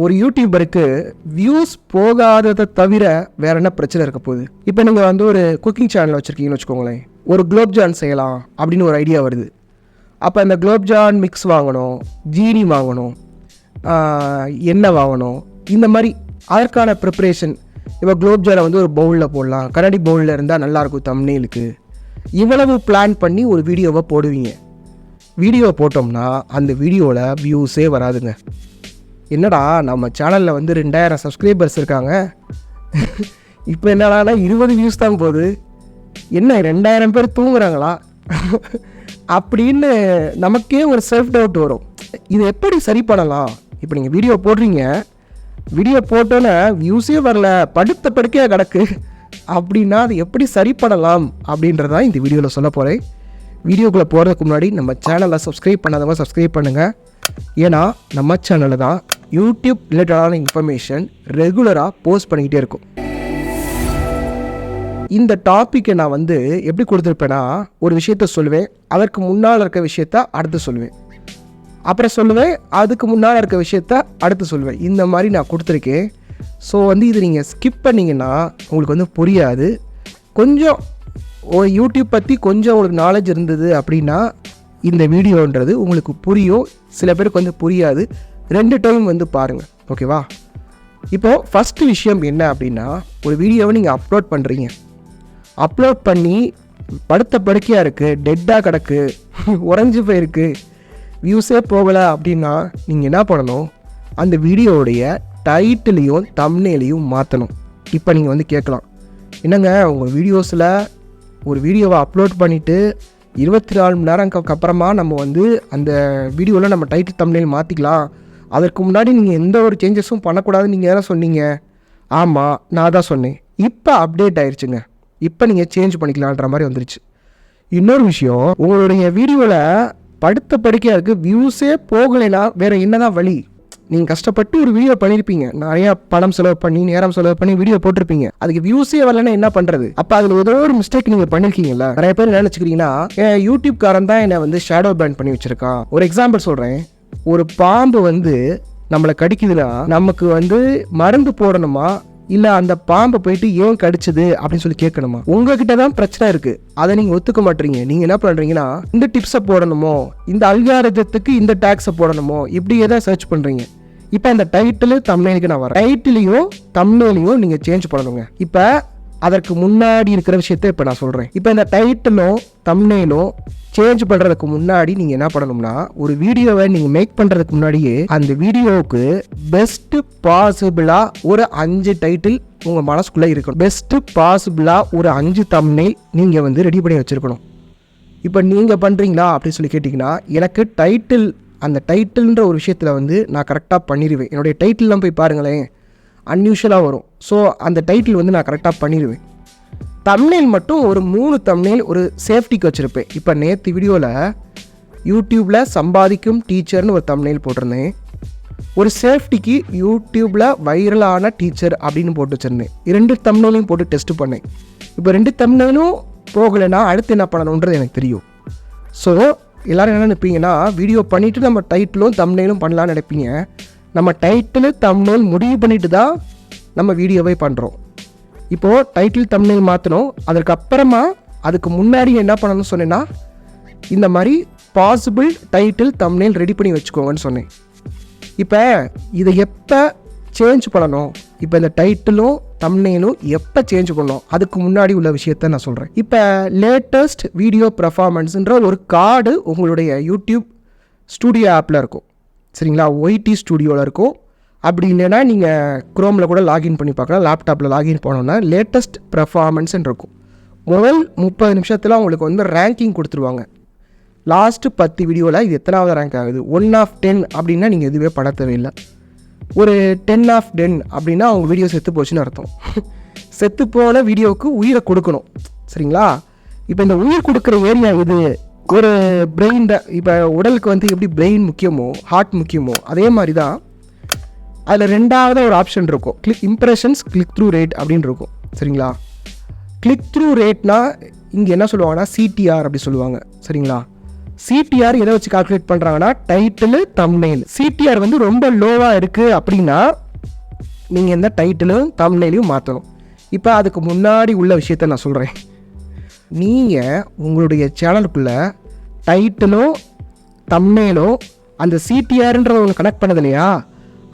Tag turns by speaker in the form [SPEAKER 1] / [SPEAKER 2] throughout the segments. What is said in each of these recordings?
[SPEAKER 1] ஒரு யூடியூபருக்கு வியூஸ் போகாததை தவிர வேற என்ன பிரச்சனை இருக்க போகுது? இப்போ நீங்கள் வந்து ஒரு குக்கிங் சேனல் வச்சுருக்கீங்கன்னு வச்சுக்கோங்களேன். ஒரு குலோப்ஜான் செய்யலாம் அப்படின்னு ஒரு ஐடியா வருது. அப்போ இந்த குலோப்ஜான் மிக்ஸ் வாங்கணும், ஜீனி வாங்கணும், எண்ணெய் வாங்கணும், இந்த மாதிரி அதற்கான ப்ரிப்பரேஷன். இப்போ குலோப்ஜானை வந்து ஒரு பவுலில் போடலாம், கண்ணாடி பவுலில் இருந்தால் நல்லாயிருக்கும் தம்ப்நெயிலுக்கு. இவ்வளவு பிளான் பண்ணி ஒரு வீடியோவை போடுவீங்க. வீடியோ போட்டோம்னா அந்த வீடியோவில் வியூஸே வராதுங்க. என்னடா நம்ம சேனலில் வந்து 2000 சப்ஸ்கிரைபர்ஸ் இருக்காங்க, இப்போ என்னடானா 20 வியூஸ் தான் போகுது, என்ன 2000 பேர் தூங்குறாங்களா அப்படின்னு நமக்கே ஒரு செல்ஃப் டவுட் வரும். இது எப்படி சரி பண்ணலாம்? இப்போ நீங்கள் வீடியோ போடுறீங்க, வீடியோ போட்டோன்னே வியூஸே வரல, படுத்த படுக்கையாக கிடக்கு அப்படின்னா அது எப்படி சரி பண்ணலாம் அப்படின்றதான் இந்த வீடியோவில் சொல்ல போகிறேன். வீடியோக்குள்ளே போகிறதுக்கு முன்னாடி நம்ம சேனலை சப்ஸ்கிரைப் பண்ணாதவங்க சப்ஸ்கிரைப் பண்ணுங்கள். ஏன்னா நம்ம சேனலில் தான் யூடியூப் ரிலேட்டடான இன்ஃபர்மேஷன் ரெகுலராக போஸ்ட் பண்ணிக்கிட்டே இருக்கும். இந்த டாப்பிக்கை நான் வந்து எப்படி கொடுத்துருப்பேன்னா, ஒரு விஷயத்த சொல்லுவேன், அதற்கு முன்னால் இருக்க விஷயத்த அடுத்து சொல்லுவேன், அப்புறம் சொல்லுவேன், அதுக்கு முன்னால் இருக்க விஷயத்த அடுத்து சொல்லுவேன். இந்த மாதிரி நான் கொடுத்துருக்கேன். ஸோ வந்து இது நீங்கள் ஸ்கிப் பண்ணிங்கன்னா உங்களுக்கு வந்து புரியாது. கொஞ்சம் யூடியூப் பற்றி கொஞ்சம் உங்களுக்கு நாலேஜ் இருந்தது அப்படின்னா இந்த வீடியோன்றது உங்களுக்கு புரியும். சில பேருக்கு வந்து புரியாது. 2 டைம் வந்து பாருங்கள், ஓகேவா? இப்போது ஃபஸ்ட்டு விஷயம் என்ன அப்படின்னா, ஒரு வீடியோவை நீங்கள் அப்லோட் பண்ணுறீங்க, அப்லோட் பண்ணி படுத்த படுக்கையாக இருக்குது, டெட்டாக கிடக்கு, உறைஞ்சி போயிருக்கு, வியூஸே போகலை அப்படின்னா நீங்கள் என்ன பண்ணணும்? அந்த வீடியோவுடைய டைட்டிலையும் தம்ப்நெயிலையும் மாற்றணும். இப்போ நீங்கள் வந்து கேட்கலாம், என்னங்க உங்கள் வீடியோஸில் ஒரு வீடியோவை அப்லோட் பண்ணிவிட்டு 24 மணி நேரம்க்கு அப்புறமா நம்ம வந்து அந்த வீடியோவில் நம்ம டைட்டில் தம்ப்நெயில் மாற்றிக்கலாம், அதற்கு முன்னாடி நீங்கள் எந்த ஒரு சேஞ்சஸும் பண்ணக்கூடாதுன்னு நீங்கள் எதாவது சொன்னீங்க. ஆமாம், நான் தான் சொன்னேன். இப்போ அப்டேட் ஆயிடுச்சுங்க, இப்போ நீங்கள் சேஞ்ச் பண்ணிக்கலான்ற மாதிரி வந்துருச்சு. இன்னொரு விஷயம், உங்களுடைய வீடியோவில் படுத்த படுக்கையாக இருக்குது, வியூஸே போகலைன்னா வேறு என்ன தான் வழி? நீங்கள் கஷ்டப்பட்டு ஒரு வீடியோ பண்ணியிருப்பீங்க, நிறையா பணம் செலவு பண்ணி நேரம் செலவு பண்ணி வீடியோ போட்டிருப்பீங்க, அதுக்கு வியூஸே வரலன்னா என்ன பண்ணுறது? அப்போ அதில் ஏதோ ஒரு மிஸ்டேக் நீங்கள் பண்ணியிருக்கீங்கல்ல. நிறைய பேர் என்ன நினச்சிக்கிறீங்கன்னா, யூடியூப் காரன் தான் என்னை வந்து ஷேடோ பேன் பண்ணி வச்சுருக்கான். ஒரு எக்ஸாம்பிள் சொல்கிறேன். ஒரு பாம்பு வந்து நம்மளை கடிக்குதுன்னா நமக்கு வந்து மருந்து போடணுமா, இல்லை அந்த பாம்பை போயிட்டு ஏன் கடிச்சது அப்படின்னு சொல்லி கேட்கணுமா? உங்ககிட்ட தான் பிரச்சனை இருக்குது, அதை நீங்கள் ஒத்துக்க மாட்டீங்க. நீங்கள் என்ன பண்ணுறீங்கன்னா, இந்த டிப்ஸை போடணுமோ, இந்த அல்காரிதத்துக்கு இந்த டேக்ஸை போடணுமோ, இப்படியே தான் சர்ச் பண்ணுறீங்க. இப்போ இந்த டைட்டிலு தம்ப்நெயிலுக்கு நான் வரேன். டைட்டிலையும் தம்ப்நெயிலையும் நீங்கள் சேஞ்ச் பண்ணணுங்க. இப்போ அதற்கு முன்னாடி இருக்கிற விஷயத்த இப்போ நான் சொல்கிறேன். இப்போ இந்த டைட்டிலும் தம்ப்நெயிலும் சேஞ்ச் பண்ணுறதுக்கு முன்னாடி நீங்கள் என்ன பண்ணணும்னா, ஒரு வீடியோவை நீங்கள் மேக் பண்ணுறதுக்கு முன்னாடியே அந்த வீடியோவுக்கு பெஸ்ட்டு பாசிபிளாக ஒரு 5 டைட்டில் உங்கள் மனசுக்குள்ளே இருக்கணும். பெஸ்ட்டு பாசிபிளாக ஒரு 5 தம்ப்நெயில் நீங்கள் வந்து ரெடி பண்ணி வச்சுருக்கணும். இப்போ நீங்கள் பண்ணுறீங்களா அப்படின்னு சொல்லி கேட்டிங்கன்னா, எனக்கு டைட்டில், அந்த டைட்டில்ன்ற ஒரு விஷயத்தில் வந்து நான் கரெக்டாக பண்ணிடுவேன். என்னுடைய டைட்டில்லாம் போய் பாருங்களேன், அன்யூஷுவலாக வரும். ஸோ அந்த டைட்டில் வந்து நான் கரெக்டாக பண்ணிடுவேன். தம்ப்நெயில் மட்டும் ஒரு 3 தம்ப்நெயில் ஒரு சேஃப்டிக்கு வச்சுருப்பேன். இப்போ நேற்று வீடியோவில் யூடியூப்பில் சம்பாதிக்கும் டீச்சர்னு ஒரு தம்ப்நெயில் போட்டிருந்தேன். ஒரு சேஃப்டிக்கு யூடியூப்பில் வைரலான டீச்சர் அப்படின்னு போட்டு வச்சுருந்தேன். 2 தம்ப்நெயிலையும் போட்டு டெஸ்ட் பண்ணேன். இப்போ 2 தம்ப்நெயிலும் போகலைன்னா அடுத்து என்ன பண்ணணுன்றது எனக்கு தெரியும். ஸோ எல்லோரும் என்ன நினைப்பீங்கன்னா, வீடியோ பண்ணிவிட்டு நம்ம டைட்டிலும் தம்ப்நெயிலும் பண்ணலான்னு நினைப்பீங்க. நம்ம டைட்டிலு தம்ப்நெயில் முடிவு பண்ணிட்டு தான் நம்ம வீடியோவே பண்ணுறோம். இப்போது டைட்டில் தம்ப்நெயில் மாற்றணும். அதுக்கப்புறமா அதுக்கு முன்னாடி என்ன பண்ணணும்னு சொன்னேன்னா, இந்த மாதிரி பாசிபிள் டைட்டில் தம்ப்நெயில் ரெடி பண்ணி வச்சுக்கோங்கன்னு சொன்னேன். இப்போ இதை எப்போ சேஞ்ச் பண்ணணும், இப்போ இந்த டைட்டிலும் தம்ப்நெயிலும் எப்போ சேஞ்ச் பண்ணணும், அதுக்கு முன்னாடி உள்ள விஷயத்த நான் சொல்கிறேன். இப்போ லேட்டஸ்ட் வீடியோ பர்ஃபார்மன்ஸுன்ற ஒரு கார்டு உங்களுடைய யூடியூப் ஸ்டூடியோ ஆப்பில் இருக்கும், சரிங்களா? ஒய்டி ஸ்டூடியோவில் இருக்கும். அப்படி இல்லைன்னா நீங்கள் குரோமில் கூட லாகின் பண்ணி பார்க்கலாம். லேப்டாப்பில் லாகின் பண்ணோன்னா லேட்டஸ்ட் பர்ஃபார்மன்ஸ்ன்னு இருக்கும். முதல் 30 நிமிஷத்தில் உங்களுக்கு வந்து ரேங்கிங் கொடுத்துருவாங்க. லாஸ்ட்டு 10 வீடியோவில் இது எத்தனாவது ரேங்க் ஆகுது, 1 of 10 அப்படின்னா நீங்கள் எதுவே பட தேவையில்லை. ஒரு 10 of 10 அப்படின்னா அவங்க வீடியோ செத்து போச்சுன்னு அர்த்தம். செத்து போன வீடியோவுக்கு உயிரை கொடுக்கணும், சரிங்களா? இப்போ இந்த உயிர் கொடுக்குற ஏரியா இது ஒரு பிரெயின். இப்போ உடலுக்கு வந்து எப்படி பிரெயின் முக்கியமோ, ஹார்ட் முக்கியமோ, அதே மாதிரி தான் அதில் 2வது ஒரு ஆப்ஷன் இருக்கும், click impressions, click through rate அப்படின்னு இருக்கும், சரிங்களா? கிளிக் த்ரூ ரேட்னா இங்கே என்ன சொல்லுவாங்கன்னா சிடிஆர் அப்படி சொல்லுவாங்க, சரிங்களா? சிடிஆர் எதை வச்சு கால்குலேட் பண்ணுறாங்கன்னா டைட்டிலு தம்ப்நெயில். சிடிஆர் வந்து ரொம்ப லோவாக இருக்குது அப்படின்னா நீங்கள் இந்த டைட்டிலும் தம்ப்நெயிலையும் மாற்றணும். இப்போ அதுக்கு முன்னாடி உள்ள விஷயத்த நான் சொல்கிறேன். நீங்கள் உங்களுடைய சேனலுக்குள்ளே டைட்டிலும் தம்ப்நெயிலும் அந்த சிடிஆர்ன்றத ஒன்று கனெக்ட் பண்ணது இல்லையா,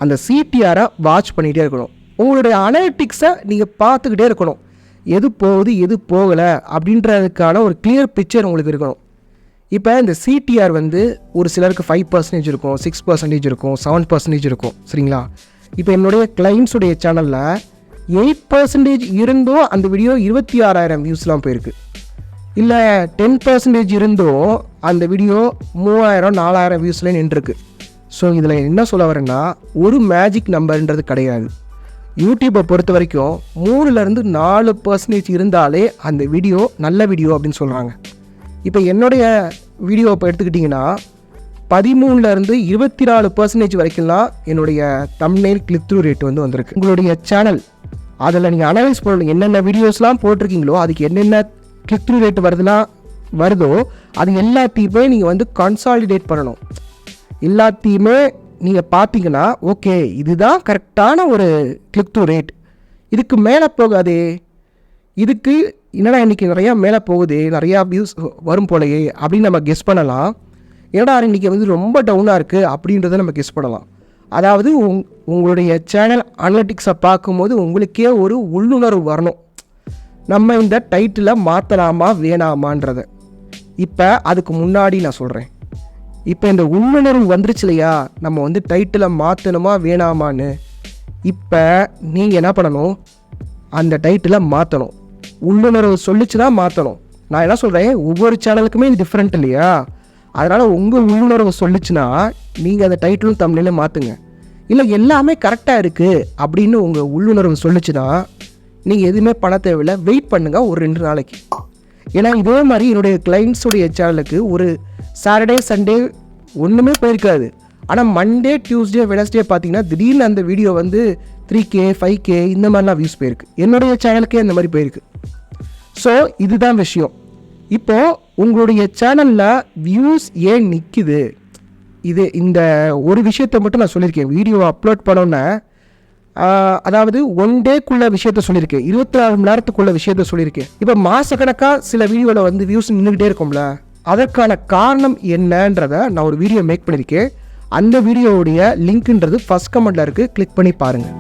[SPEAKER 1] அந்த சிடிஆரை வாட்ச் பண்ணிகிட்டே இருக்கணும். உங்களுடைய அனலிட்டிக்ஸை நீங்கள் பார்த்துக்கிட்டே இருக்கணும். எது போகுது எது போகலை அப்படின்றதுக்கான ஒரு கிளியர் பிக்சர் உங்களுக்கு இருக்கணும். இப்போ இந்த சிடிஆர் வந்து ஒரு சிலருக்கு 5% இருக்கும், 6% இருக்கும், 7% இருக்கும். சரிங்களா? இப்போ என்னுடைய கிளைண்ட்ஸுடைய சேனலில் 8% இருந்தும் அந்த வீடியோ 26,000 வியூஸ்லாம் போயிருக்கு. இல்லை 10% இருந்தும் அந்த வீடியோ 3,000 4,000 வியூஸில் நின்றுருக்கு. ஸோ இதில் என்ன சொல்ல வரேன்னா, ஒரு மேஜிக் நம்பர்ன்றது கிடையாது. யூடியூப்பை பொறுத்த வரைக்கும் 3லேருந்து 4% இருந்தாலே அந்த வீடியோ நல்ல வீடியோ அப்படின்னு சொல்கிறாங்க. இப்போ என்னுடைய வீடியோ இப்போ எடுத்துக்கிட்டிங்கன்னா 13லேருந்து 24% வரைக்கும்லாம் என்னுடைய தம்ப்நெயில் கிளிக் த்ரூ ரேட் வந்து வந்திருக்கு. உங்களுடைய சேனல் அதில் நீங்கள் அனலைஸ் பண்ணணும், என்னென்ன வீடியோஸ்லாம் போட்டிருக்கீங்களோ அதுக்கு என்னென்ன கிளிக் த்ரூ ரேட் வருதோ அது எல்லாத்தையுமே நீங்கள் வந்து கன்சாலிடேட் பண்ணணும். எல்லாத்தையுமே நீங்கள் பார்த்தீங்கன்னா ஓகே இதுதான் கரெக்டான ஒரு கிளிக் த்ரூ ரேட், இதுக்கு மேலே போகாதே, இதுக்கு என்னடா இன்றைக்கி நிறையா மேலே போகுது, நிறையா வியூஸ் வரும் போலையே அப்படின்னு நம்ம கெஸ் பண்ணலாம். என்னடா இன்றைக்கி வந்து ரொம்ப டவுனாக இருக்குது அப்படின்றத நம்ம கெஸ் பண்ணலாம். அதாவது உங்களுடைய சேனல் அனலிட்டிக்ஸை பார்க்கும்போது உங்களுக்கே ஒரு உள்ளுணர்வு வரணும், நம்ம இந்த டைட்டிலை மாற்றலாமா வேணாமான்றத. இப்போ அதுக்கு முன்னாடி நான் சொல்கிறேன், இப்போ இந்த உள்ளுணர்வு வந்துருச்சு இல்லையா, நம்ம வந்து டைட்டிலை மாற்றணுமா வேணாமான்னு. இப்போ நீங்கள் என்ன பண்ணணும், அந்த டைட்டிலை மாற்றணும். உள்ளுணர்வு சொல்லிச்சு தான் மாற்றணும். நான் என்ன சொல்கிறேன், ஒவ்வொரு சேனலுக்குமே இது டிஃப்ரெண்ட் இல்லையா, அதனால் உங்கள் உள்ளுணர்வு சொல்லிச்சுன்னா நீங்கள் அந்த டைட்டிலும் தம்ப்நெயிலும் மாற்றுங்க. இல்லை எல்லாமே கரெக்டாக இருக்குது அப்படின்னு உங்கள் உள்ளுணர்வு சொல்லிச்சுன்னா நீங்கள் எதுவுமே பண்ண தேவையில்லை, வெயிட் பண்ணுங்கள் ஒரு 2 நாளைக்கு. ஏன்னா இதே மாதிரி என்னுடைய கிளைண்ட்ஸுடைய சேனலுக்கு ஒரு சாட்டர்டே சண்டே ஒன்றுமே போயிருக்காது. ஆனால் மண்டே டியூஸ்டே வெனஸ்டே பார்த்தீங்கன்னா திடீர்னு அந்த வீடியோ வந்து 3K 5K இந்த மாதிரிலாம் வியூஸ் போயிருக்கு. என்னுடைய சேனலுக்கே இந்த மாதிரி போயிருக்கு. ஸோ இதுதான் விஷயம். இப்போது உங்களுடைய சேனலில் வியூஸ் ஏன் நிற்கிது, இது இந்த ஒரு விஷயத்தை மட்டும் நான் சொல்லியிருக்கேன். வீடியோ அப்லோட் பண்ணோன்னே அதாவது 1 டேக்குள்ள விஷயத்த சொல்லியிருக்கேன், 24 மணி நேரத்துக்குள்ள விஷயத்த சொல்லியிருக்கேன். இப்போ மாதக்கணக்காக சில வீடியோவில் வந்து வியூஸ் நின்றுக்கிட்டே இருக்கும்ல, அதற்கான காரணம் என்னன்றதை நான் ஒரு வீடியோ மேக் பண்ணியிருக்கேன். அந்த வீடியோவுடைய லிங்க்ன்றது ஃபஸ்ட் கமெண்ட்டில் இருக்குது, கிளிக் பண்ணி பாருங்கள்.